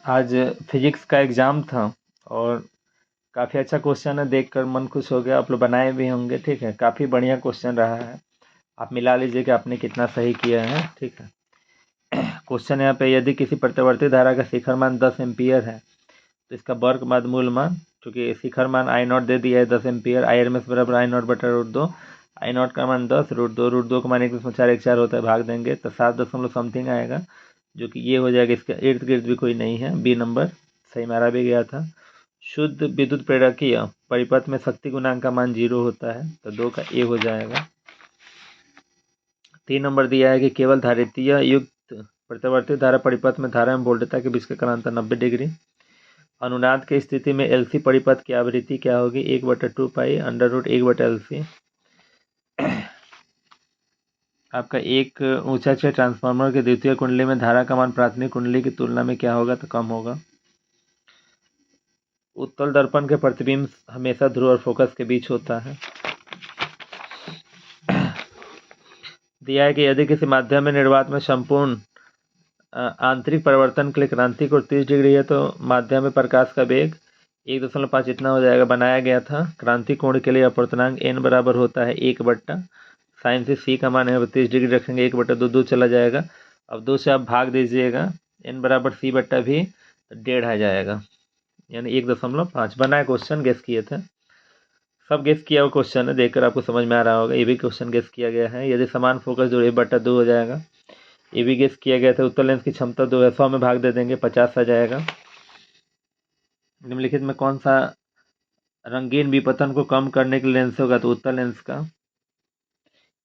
आज फिजिक्स का एग्ज़ाम था और काफ़ी अच्छा क्वेश्चन है, देखकर मन खुश हो गया। आप लोग बनाए भी होंगे, ठीक है। काफ़ी बढ़िया क्वेश्चन रहा है। आप मिला लीजिए कि आपने कितना सही किया है, ठीक है। क्वेश्चन यहाँ पे, यदि किसी प्रतिवर्ती धारा का शिखर मान 10 एम्पियर है तो इसका वर्ग बाद मूल मान, चूँकि शिखर मान आई नॉट दे दिया है 10 ampere, I R M S बराबर आई नॉट बटा रूट 2, आई नॉट का मान 10, रूट दो का मान 1/4 होता है, भाग देंगे तो 7 दशमलव समथिंग आएगा, जो कि ये हो जाएगा। इसके इर्द गिर्द भी कोई नहीं है, बी नंबर सही मारा भी गया था। शुद्ध विद्युत प्रेरकीय परिपथ में शक्ति गुणांक का मान 0 होता है, तो 2 का ए हो जाएगा। 3 नंबर दिया है कि केवल धारितीय युक्त प्रतिवर्ती धारा परिपथ में धारा एवं वोल्टता के बीच का कालांतर 90 डिग्री। अनुनाद की स्थिति में एलसी परिपथ की आवृत्ति क्या होगी? 1/2 पाई अंडर रूट 1/LC। आपका एक ऊंचा छह ट्रांसफार्मर के द्वितीय कुंडली में धारा का मान प्राथमिक कुंडली की तुलना में क्या होगा? तो कम होगा। उत्तल दर्पण के प्रतिबिंब हमेशा ध्रुव और फोकस के बीच होता है। दिया है कि यदि किसी माध्यम में निर्वात में संपूर्ण आंतरिक परिवर्तन के लिए क्रांति कोण 30 डिग्री है तो माध्यम में प्रकाश का वेग 1.5 इतना हो जाएगा। बनाया गया था क्रांति कोण के लिए अपवर्तनांक n बराबर होता है 1 साइन से c का मान है 30 डिग्री रखेंगे, 1/2 2 चला जाएगा। अब 2 से आप भाग दीजिएगा, n बराबर c बट्टा भी 1.5 आ जाएगा, यानी 1.5। बनाया क्वेश्चन, गेस किए थे सब, गेस किया हुआ क्वेश्चन है, देखकर आपको समझ में आ रहा होगा। ये भी क्वेश्चन गेस किया गया है। यदि समान फोकस दूरी 1/2 हो जाएगा, ये भी गेस किया गया था। उत्तल लेंस की क्षमता 2 है, 100 में भाग दे देंगे, 50 आ जाएगा। निम्नलिखित में कौन सा रंगीन विपतन को कम करने के लेंस होगा? तो उत्तल लेंस का।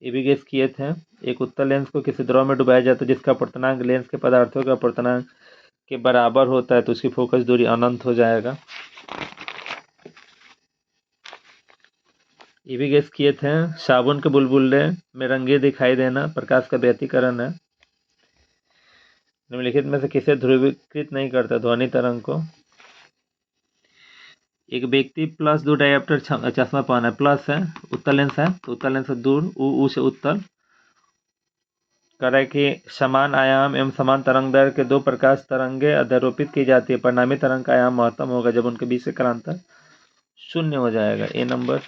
ये भी गेस किए थे। एक उत्तल लेंस को किसी द्रव में डुबाया जाता है जिसका अपवर्तनांक लेंस के पदार्थों का अपवर्तनांक के बराबर होता है, तो उसकी फोकस दूरी अनंत हो जाएगा। ये भी गेस किए थे। साबुन के बुलबुले में रंगे दिखाई देना प्रकाश का व्यतिकरण है। निम्नलिखित में से किसे ध्रुवीकृत नहीं करता? ध्वनि तरंग को। एक व्यक्ति प्लस 2 डायोप्टर चश्मा पहना है, प्लस है, उत्तल लेंस है, तो उत्तल लेंस से दूर, ऊ से उत्तल करे कि समान आयाम एवं समान तरंग दैर्घ्य के 2 प्रकाश तरंगे अध्यारोपित की जाती है। परिणामी तरंग का आयाम महत्तम होगा जब उनके बीच से कालांतर 0 हो जाएगा। ए नंबर।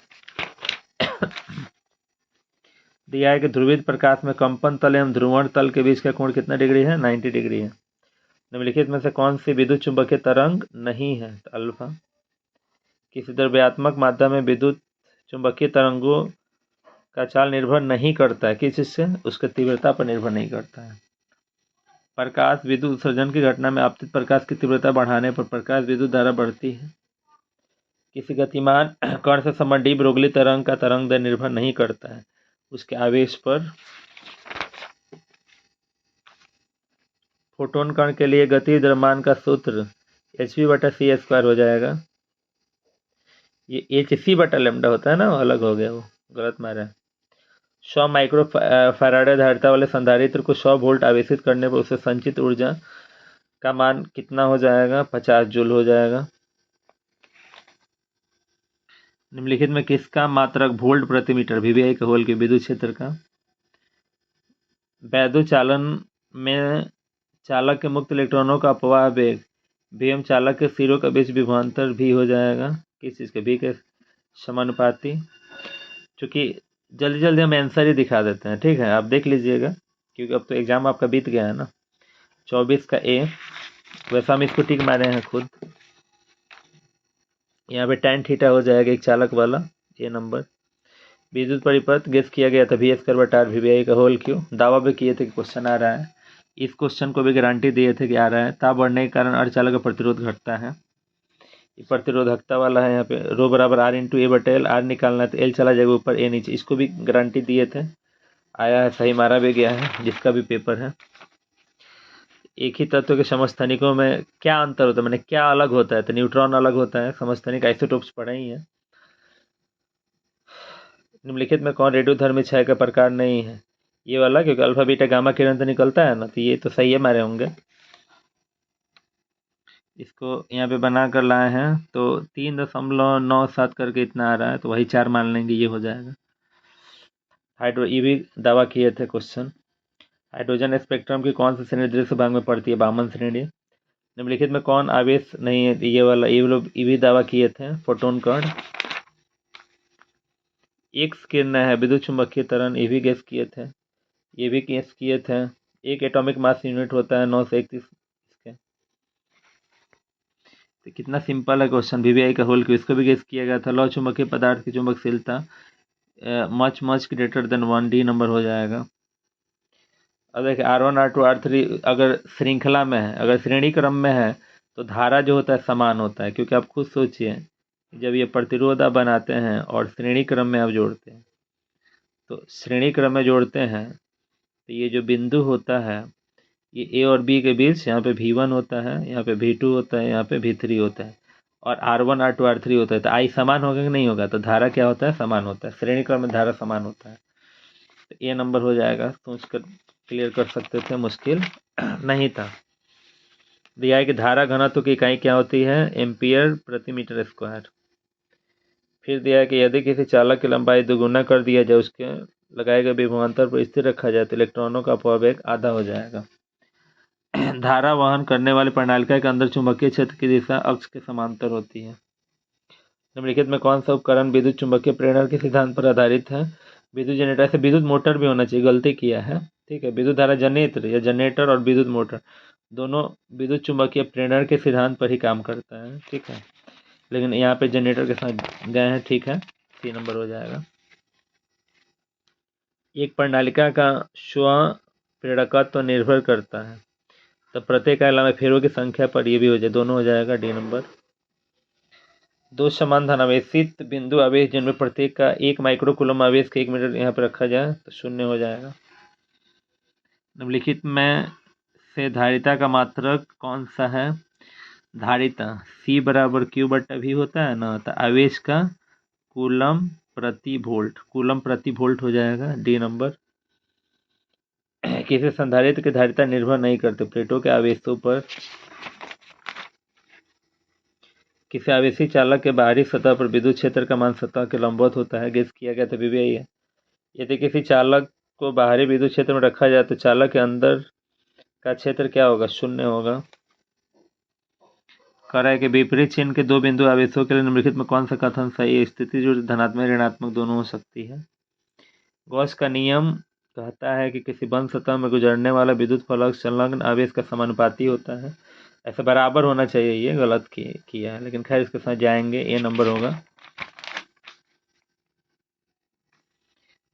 दिया है कि ध्रुवित प्रकाश में कंपन तल एवं ध्रुवण तल के बीच का कोण कितना डिग्री है? 90 डिग्री है। निम्नलिखित में से कौन सी विद्युत चुंबकीय तरंग नहीं है? तो अल्फा। किसी द्रव्यात्मक माध्यम में विद्युत चुंबकीय तरंगों का चाल निर्भर नहीं करता है, किस चीज से? उसके तीव्रता पर निर्भर नहीं करता है। प्रकाश विद्युत उत्सर्जन की घटना में आपतित प्रकाश की तीव्रता बढ़ाने पर प्रकाश विद्युत धारा बढ़ती है। किसी गतिमान कण से संबंधित डी ब्रोगली तरंग का तरंग दैर्घ्य निर्भर नहीं करता है उसके आवेश पर। फोटोन कण के लिए गति द्रव्यमान का सूत्र hv/c² हो जाएगा। ये hc बटा लैम्डा होता है ना, अलग हो गया, वो गलत मारा है। 100 माइक्रो फैराडे धारिता वाले संधारित्र को 100 वोल्ट आवेशित करने पर उसे संचित ऊर्जा का मान कितना हो जाएगा? 50 जूल हो जाएगा। निम्नलिखित में किसका मात्रक वोल्ट प्रति मीटर वीवीआई के होल के विद्युत क्षेत्र का? वैद्युत चालन में चालक के मुक्त इलेक्ट्रॉनों का अपवाह वेग भी एवं चालक के सिरों के बीच विभवांतर भी हो जाएगा, किस चीज़ के? भी के समानुपाती। चूँकि जल्दी जल्दी हम आंसर ही दिखा देते हैं, ठीक है, आप देख लीजिएगा क्योंकि अब तो एग्जाम आपका बीत गया है ना। 24 का ए, वैसा हम इसको टिक मारे हैं खुद। यहाँ पे tan थीटा हो जाएगा एक चालक वाला, ए नंबर। विद्युत परिपथ गेस किया गया था v² वीवीआई का होल क्यू। दावा भी किए थे कि क्वेश्चन आ रहा है, इस क्वेश्चन को भी गारंटी दिए थे कि आ रहा है। ताप बढ़ने के कारण अर्धचालक का प्रतिरोध घटता है, ये प्रतिरोधकता वाला है। यहाँ पे रो बराबर r/a/l, r निकालना है तो l चला जाएगा ऊपर, a नीचे, इसको भी गारंटी दिए थे, आया है, सही मारा भी गया है जिसका भी पेपर है। एक ही तत्व के समस्थानिकों में क्या अंतर होता है, मैंने क्या अलग होता है? तो न्यूट्रॉन अलग होता है, समस्थानिक आइसोटोप्स पढ़े ही है। निम्नलिखित में कौन रेडियोधर्मी क्षय का प्रकार नहीं है? ये वाला, क्योंकि अल्फा बीटा गामा किरण तो निकलता है ना, तो ये तो सही है मारे होंगे। इसको यहाँ पे बना कर लाए हैं तो 3.97 करके इतना आ रहा है, तो वही 4 मान लेंगे, ये हो जाएगा। ये भी दावा किए थे क्वेश्चन। हाइड्रोजन स्पेक्ट्रम की कौन सी श्रेणी दृश्य भाग में पड़ती है? बामन श्रेणी। निम्नलिखित में कौन आवेश नहीं है? ये वाला, ये लोग ये भी दावा किए थे, फोटोन कण। एक्स किरण है विद्युत चुंबकीय तरंग, ये भी गेस किए थे, ये भी गेस किए थे। एक एटॉमिक मास यूनिट होता है 931 इसके। तो कितना सिंपल है क्वेश्चन, वीवीआई का होल, इसको भी गेस किया गया था। लौ चुंबकीय पदार्थ की चुंबकशीलता much much greater than 1, the number हो जाएगा। अब देखिए R1 R2 R3 अगर श्रृंखला में है, अगर श्रेणी क्रम में है तो धारा जो होता है समान होता है, क्योंकि आप खुद सोचिए जब ये प्रतिरोधा बनाते हैं और श्रेणी क्रम में आप जोड़ते हैं, तो श्रेणी क्रम में जोड़ते हैं तो ये जो बिंदु होता है ये A और B के बीच, यहाँ पे V1 होता है, यहाँ पे V2 होता है, यहाँ पे V3 होता है, और R1 R2 R3 होता है। तो I समान होगा कि नहीं होगा? तो धारा क्या होता है? समान होता है। श्रेणी क्रम में धारा समान होता है, तो ये नंबर हो जाएगा। सोच कर क्लियर कर सकते थे, मुश्किल नहीं था। दिया है कि धारा घनत्व की इकाई क्या होती है? एम्पियर प्रति मीटर स्क्वायर। फिर दिया है कि यदि किसी चालक की लंबाई दोगुना कर दिया जाए, उसके लगाए गए विभवांतर पर स्थिर रखा जाए तो इलेक्ट्रॉनों का अपवेग आधा हो जाएगा। धारा वहन करने वाली प्रणालिका के अंदर चुंबकीय क्षेत्र की दिशा अक्ष के समांतर होती है। निम्नलिखित में कौन सा उपकरण विद्युत चुंबकीय प्रेरण के सिद्धांत पर आधारित है? विद्युत जनरेटर। से विद्युत मोटर भी होना चाहिए, गलती किया है, ठीक है। विद्युत धारा जनरेटर या जनरेटर और विद्युत मोटर दोनों विद्युत चुंबकीय प्रेरण के सिद्धांत पर ही काम करता है, ठीक है। लेकिन यहाँ पे जनरेटर के साथ गए हैं, ठीक है, सी नंबर हो जाएगा। एक प्रणालिका का स्व प्रेरकत्व निर्भर करता है, तो प्रत्येक आयाम में फेरों की संख्या पर ये भी हो जाए, दोनों हो जाएगा, डी नंबर। दो समान धनावेशित बिंदु आवेश जिनमें प्रत्येक का 1 माइक्रोकूलम आवेश के 1 मीटर यहाँ पर रखा जाए तो 0 हो जाएगा। निम्नलिखित में से धारिता का मात्रक कौन सा है? धारिता C बराबर Q बटा V होता है ना, तो आवेश का कूलम प्रति वोल्ट, कूलम प्रति वोल्ट हो जाएगा, डी नंबर। किसी संधारित्र की धारिता निर्भर नहीं करते प्लेटों के आवेशों पर। किसी आवेशी चालक के बाहरी सतह पर विद्युत क्षेत्र का मान सतह के लंबवत होता है, गेस किया गया था, वीवीआई है। यदि किसी चालक को बाहरी विद्युत क्षेत्र में रखा जाए तो चालक के अंदर का क्षेत्र क्या होगा? 0 होगा। कह रहा है कि विपरीत चिन्ह के दो बिंदु आवेशों के लिए निम्नलिखित में कौन सा कथन सही है? स्थिति जो धनात्मक ऋणात्मक दोनों हो सकती है। गॉस का नियम कहता है कि किसी बंद सतह में गुजरने वाला विद्युत फलक संलग्न आवेश का समानुपाती होता है, ऐसा बराबर होना चाहिए, ये गलत किया है, लेकिन खैर इसके साथ जाएंगे, ए नंबर होगा।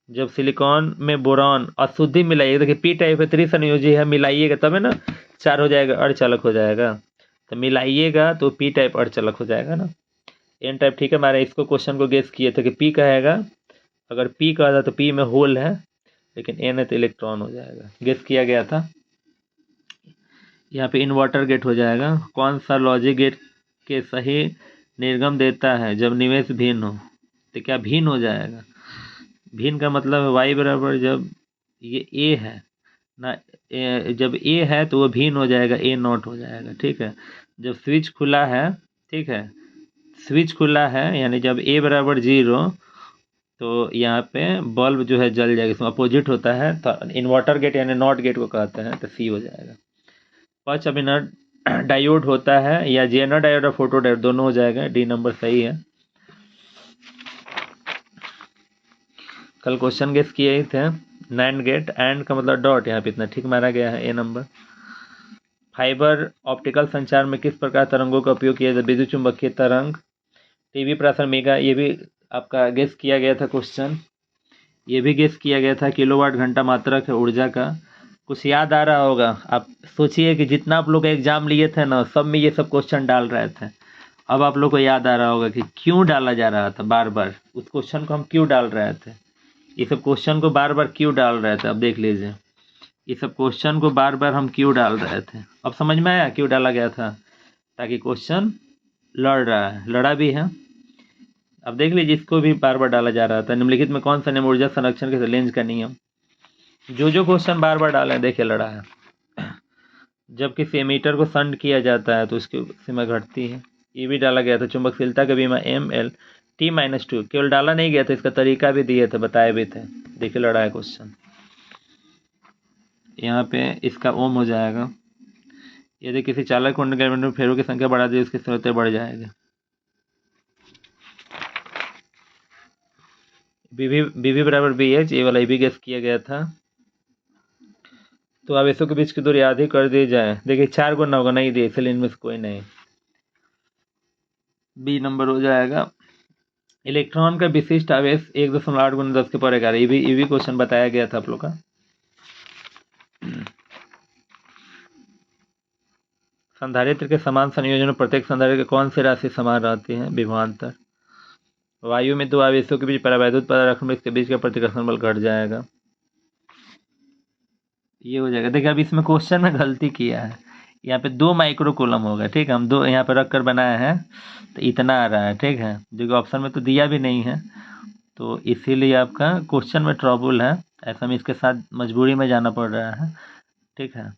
जब सिलिकॉन में बोरॉन अशुद्धि मिलाइएगा, देखिए पी टाइप है, त्रिसंयोजी है, मिलाइएगा तब है ना 4 हो जाएगा, अर्धचालक हो जाएगा, तो मिलाइएगा तो पी टाइप अर्धचालक हो जाएगा ना। एन टाइप, ठीक है। हमारे इसको क्वेश्चन को गेस किए थे कि पी कहेगा, अगर पी कहा था तो पी में होल है, लेकिन एन है तो इलेक्ट्रॉन हो जाएगा, गेस किया गया था। यहाँ पे इन्वर्टर गेट हो जाएगा। कौन सा लॉजिक गेट के सही निर्गम देता है जब निवेश भिन्न हो? तो क्या भिन्न हो जाएगा? भिन्न का मतलब है y बराबर, जब ये a है ना, जब a है तो वो भिन्न हो जाएगा, a नॉट हो जाएगा, ठीक है। जब स्विच खुला है, ठीक है, स्विच खुला है यानी जब a बराबर 0 तो यहाँ पे बल्ब जो है जल जाएगा, इसमें अपोजिट होता है, तो इन्वर्टर गेट यानी नॉट गेट को कहते हैं, तो सी हो जाएगा। पच अभिनर डायोड होता है या जेनर डायोड और फोटो डायोड दोनों हो जाएगा, डी नंबर सही है। कल क्वेश्चन गेस किए ही थे, नैंड गेट, एंड का मतलब डॉट, यहाँ पे इतना ठीक मारा गया है, ए नंबर। फाइबर ऑप्टिकल संचार में किस प्रकार तरंगों का उपयोग किया जाता है? विद्युत चुंबकीय तरंग, टीवी प्रसारण मेगा, ये भी आपका गेस किया गया था क्वेश्चन, ये भी गेस किया गया था। किलोवाट घंटा मात्रक है ऊर्जा का। कुछ याद आ रहा होगा, आप सोचिए कि जितना आप लोग एग्जाम लिए थे ना, सब में ये सब क्वेश्चन डाल रहे थे, अब आप लोग को याद आ रहा होगा कि क्यों डाला जा रहा था, बार बार उस क्वेश्चन को हम क्यों डाल रहे थे, ये सब क्वेश्चन को बार बार क्यों डाल रहे थे, अब देख लीजिए, ये सब क्वेश्चन को बार बार हम क्यों डाल रहे थे, अब समझ में आया क्यों डाला गया था? ताकि क्वेश्चन लड़ रहा है, लड़ा भी है। अब देख लीजिए, इसको भी बार बार डाला जा रहा था। निम्नलिखित में कौन सा नियम ऊर्जा संरक्षण के लेंज का नियम? जो क्वेश्चन बार बार डाले देखिए लड़ा है। जब किसी एमीटर को शंट किया जाता है तो उसकी सीमा घटती है, ये भी डाला गया था। चुंबकशीलता का बीमा ML T-2, केवल डाला नहीं गया था, इसका तरीका भी दिए थे, बताए भी थे, देखिए लड़ा है क्वेश्चन। यहाँ पे इसका ओम हो जाएगा, यदि किसी चालक कुंड में फेरों की संख्या बढ़ा दी उसकी स्थिरता बढ़ जाएगी। BV बराबर BH, ये वाला भी गेस किया गया था। तो आवेशों के बीच की दूरी आधी कर दी जाए। देखिए 4 गुना होगा, नहीं दिए इसलिए इनमें से कोई नहीं, बी नंबर हो जाएगा। इलेक्ट्रॉन का विशिष्ट आवेश 1.8 गुना 10 के पावर 11, ये भी क्वेश्चन बताया गया था आप लोग का। संधारित्र के समान संयोजन में प्रत्येक संधारित्र के कौन सी राशि समान रहती है? विभवांतर। वायु में दो आवेशों के बीच परावैद्युत पदार्थ रखने में इसके बीच का प्रतिकर्षण बल घट जाएगा, ये हो जाएगा। देखिए अब इसमें क्वेश्चन में गलती किया है, यहाँ पे 2 माइक्रो कूलम होगा, ठीक है, हम 2 यहाँ पे रख कर बनाए हैं तो इतना आ रहा है, ठीक है, जो कि ऑप्शन में तो दिया भी नहीं है, तो इसीलिए आपका क्वेश्चन में ट्रबल है, ऐसा में इसके साथ मजबूरी में जाना पड़ रहा है, ठीक है,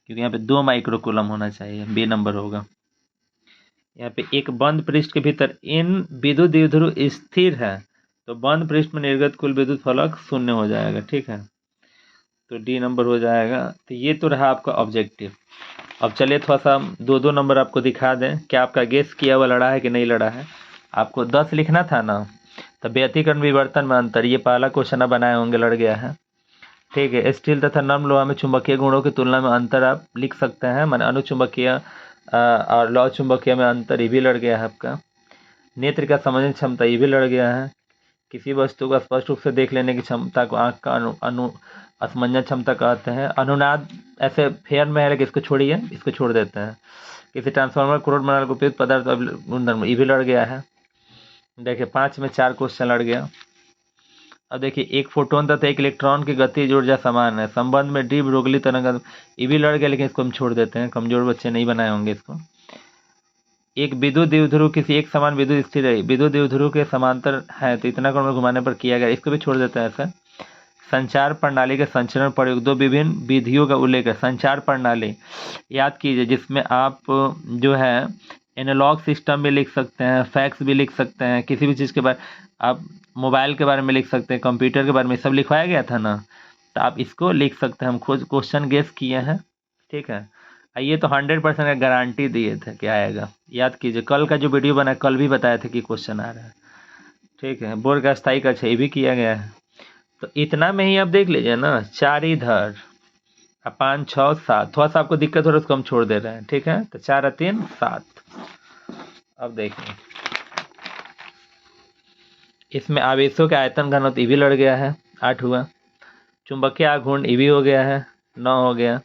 क्योंकि यहाँ पे 2 माइक्रो कूलम होना चाहिए, बी नंबर होगा। यहाँ पे एक बंद पृष्ठ के भीतर इन विद्युत द्विध्रुव स्थिर है, तो बंद पृष्ठ में निर्गत कुल विद्युत फलक 0 हो जाएगा, ठीक है, तो डी नंबर हो जाएगा। तो ये तो रहा आपका ऑब्जेक्टिव। अब चलिए थोड़ा सा 2-2 नंबर आपको दिखा दें, क्या आपका गेस किया हुआ लड़ा है कि नहीं लड़ा है। आपको 10 लिखना था ना, तो व्यतिकरण विवर्तन में अंतर, ये पहला क्वेश्चन आप बनाए होंगे, लड़ गया है, ठीक है। स्टील तथा नर्म लोहा में चुंबकीय गुणों की तुलना में अंतर आप लिख सकते हैं, माने अनुचुंबकीय और लौह चुंबकीय में अंतर, ये भी लड़ गया है आपका। नेत्र का समझने क्षमता, ये भी लड़ गया है। किसी वस्तु को स्पष्ट रूप से देख लेने की क्षमता को आंख का असमंजन क्षमता कहते हैं। अनुनाद ऐसे फेयर में है, लेकिन इसको छोड़िए, इसको छोड़ देते हैं। किसी ट्रांसफार्मर क्रोड बनाने को उपयुक्त पदार्थ गुणधर्म, ये भी लड़ गया है। देखिए 5 में 4 क्वेश्चन लड़ गया। अब देखिए एक फोटोन तथा एक इलेक्ट्रॉन की गतिज ऊर्जा समान है, संबंध में डी ब्रोगली तरंग, ये भी लड़ गया, लेकिन इसको हम छोड़ देते हैं, कमजोर बच्चे नहीं बनाए होंगे इसको। एक विद्युत द्विध्रुव किसी एक समान विद्युत स्थिर है, विद्युत द्विध्रुव के समांतर है, तो इतना कोण में घुमाने पर किया गया, इसको भी छोड़ देते हैं ऐसा। संचार प्रणाली के संचरण प्रयोग, 2 विभिन्न विधियों का उल्लेख है। संचार प्रणाली याद कीजिए, जिसमें आप जो है एनालॉग सिस्टम भी लिख सकते हैं, फैक्स भी लिख सकते हैं, किसी भी चीज़ के बारे, आप मोबाइल के बारे में लिख सकते हैं, कंप्यूटर के बारे में, सब लिखवाया गया था ना, तो आप इसको लिख सकते हैं। हम खुद क्वेश्चन गेस किए हैं, ठीक है। ये तो 100% का गारंटी दिए थे कि आएगा, याद कीजिए। कल का जो वीडियो बना, कल भी बताया था कि क्वेश्चन आ रहा है, ठीक है। बोर्ड का स्थायी कक्ष भी किया गया है। तो इतना में ही आप देख लीजिए ना, 4 इधर, 5 6 7, थोड़ा सा आपको दिक्कत हो रहा है, उसको हम छोड़ दे रहे हैं, ठीक है। तो 4 और 3 7। अब देखिए इसमें आवेशों के आयतन घनत्व, ये भी लड़ गया है, 8 हुआ। चुंबकीय आघूर्ण, ये भी हो गया है, 9 हो गया।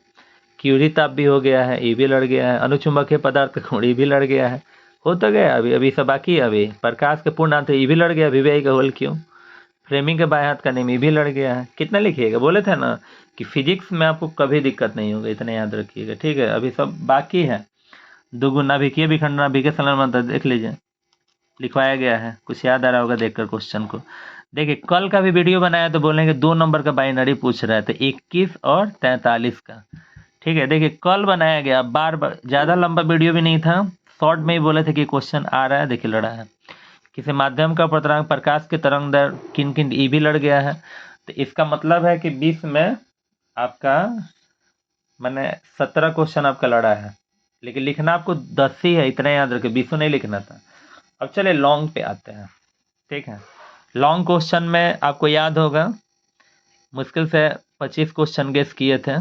क्यूरी ताप भी हो गया है, ये भी लड़ गया है। अनुचुंबकीय पदार्थ गुण, ये भी लड़ गया है, हो तो गया। अभी सब बाकी है। अभी प्रकाश के पूर्णांक, ये भी लड़ गया, अभिव्ययी का होल क्यों। फ्रेमिंग के बाएं हाथ का नियम, ये भी लड़ गया है। कितना लिखिएगा, बोले थे ना कि फिजिक्स में आपको कभी दिक्कत नहीं होगी, इतना याद रखिएगा, ठीक है। अभी सब बाकी है। दुगुनाभिकीय विखंडन, नाभिकीय संलयन मंत्र देख लीजिए, लिखवाया गया है, कुछ याद आ रहा होगा देखकर क्वेश्चन को। देखिए कल का भी वीडियो बनाया तो बोलेंगे 2 नंबर का बाइनरी पूछ रहा है, तो 21 और 43 का, ठीक है। देखिए कल बनाया गया, बार बार, ज़्यादा लंबा वीडियो भी नहीं था, शॉर्ट में ही बोले थे कि क्वेश्चन आ रहा है। देखिए लड़ा है, किसी माध्यम का प्रतिरंग प्रकाश के तरंग दर किन किन, ये भी लड़ गया है। तो इसका मतलब है कि 20 में आपका मैंने 17 क्वेश्चन आपका लड़ा है, लेकिन लिखना आपको 10 ही है, इतना याद रखे, 20 नहीं लिखना था। अब चले लॉन्ग पे आते हैं, ठीक है। लॉन्ग क्वेश्चन में आपको याद होगा मुश्किल से 25 क्वेश्चन गेस किए थे,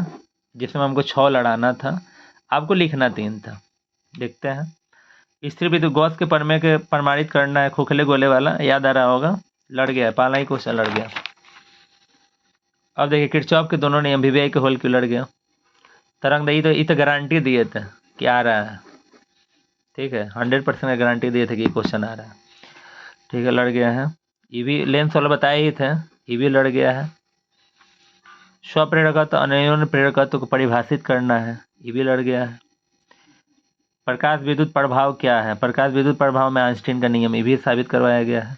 जिसमें हमको 6 लड़ाना था, आपको लिखना 3 था। देखते हैं। स्थिर विद्युत गॉस के प्रमेय के प्रमाणित करना है, खोखले गोले वाला, याद आ रहा होगा, लड़ गया, पहला ही क्वेश्चन लड़ गया। अब देखिए किरचॉफ के दोनों नियम, अभिव्ययी के होल क्यों लड़ गया। तरंग दई, तो ये तो गारंटी दिए थे कि आ रहा है, ठीक है, 100% का गारंटी दिए थे कि क्वेश्चन आ रहा है, ठीक है, लड़ गया है। ये भी लेंस वाला बताए ही थे, ये भी लड़ गया है। स्वप्रेरकत्व अन्योन्य प्रेरकत्व को परिभाषित करना है, ये भी लड़ गया है। प्रकाश विद्युत प्रभाव क्या है, प्रकाश विद्युत प्रभाव में आइंस्टीन का नियम, ये भी साबित करवाया गया है,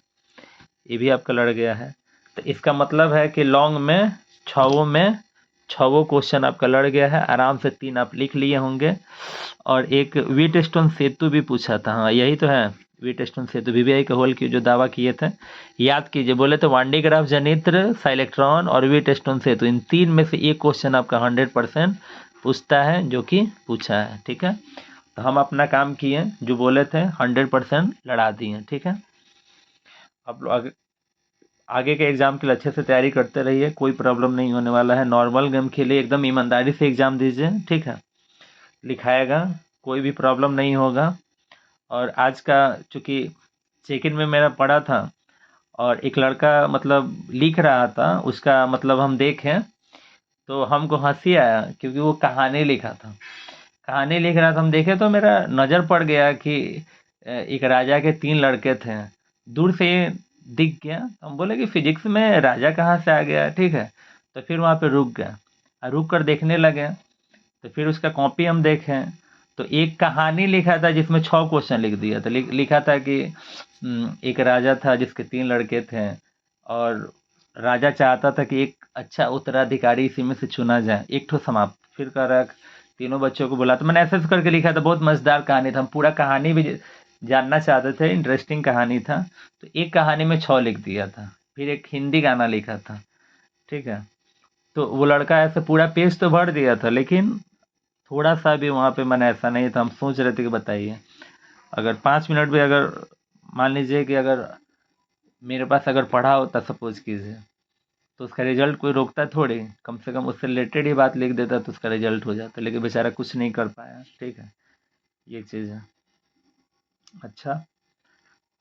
ये भी आपका लड़ गया है। तो इसका मतलब है कि लॉन्ग में 6 क्वेश्चन आपका लड़ गया है, आराम से 3 आप लिख लिए होंगे। और एक व्हीटस्टोन सेतु भी पूछा था, हाँ यही तो है, व्हीटस्टोन सेतु, अभिव्ययी के होल की जो दावा किए थे, याद कीजिए, बोले तो वान डी ग्राफ जनित्र, साइलेक्ट्रॉन और व्हीटस्टोन सेतु, इन 3 में से एक क्वेश्चन आपका 100% पूछता है जो कि पूछा है, ठीक है। तो हम अपना काम किए, जो बोले थे 100% लड़ा दिए, ठीक है। आप लोग आगे के एग्जाम के लिए अच्छे से तैयारी करते रहिए, कोई प्रॉब्लम नहीं होने वाला है। नॉर्मल गेम खेलिए, एकदम ईमानदारी से एग्जाम दीजिए, ठीक है। लिखाएगा, कोई भी प्रॉब्लम नहीं होगा। और आज का चूंकि चेक इन में मेरा पड़ा था और एक लड़का मतलब लिख रहा था, उसका मतलब हम देखें तो हमको हंसी आया, क्योंकि वो कहानी लिखा था। कहानी लिख रहा था, हम देखे तो मेरा नज़र पड़ गया कि एक राजा के 3 लड़के थे। दूर से ये दिख गया, हम बोले कि फिजिक्स में राजा कहाँ से आ गया, ठीक है। तो फिर वहाँ पे रुक गया, रुक कर देखने लगे। तो फिर उसका कॉपी हम देखें तो एक कहानी लिखा था जिसमें 6 क्वेश्चन लिख दिया था। लिखा था कि एक राजा था जिसके 3 लड़के थे, और राजा चाहता था कि एक अच्छा उत्तराधिकारी इसी में से चुना जाए। एक ठो समाप्त, फिर कह रहा तीनों बच्चों को बुला। तो मैंने ऐसे करके लिखा था, बहुत मजेदार कहानी था। हम पूरा कहानी भी जानना चाहते थे, इंटरेस्टिंग कहानी था। तो एक कहानी में 6 लिख दिया था। फिर एक हिंदी गाना लिखा था, ठीक है। तो वो लड़का ऐसे पूरा पेज तो भर दिया था, लेकिन थोड़ा सा भी वहाँ पे मन ऐसा नहीं था। हम सोच रहे थे कि बताइए, अगर 5 मिनट भी अगर मान लीजिए कि अगर मेरे पास अगर पढ़ा होता, सपोज कीजिए, तो उसका रिजल्ट कोई रोकता थोड़ी। कम से कम उससे रिलेटेड ही बात लिख देता तो उसका रिजल्ट हो जाता, लेकिन बेचारा कुछ नहीं कर पाया, ठीक है। ये चीज़ है। अच्छा।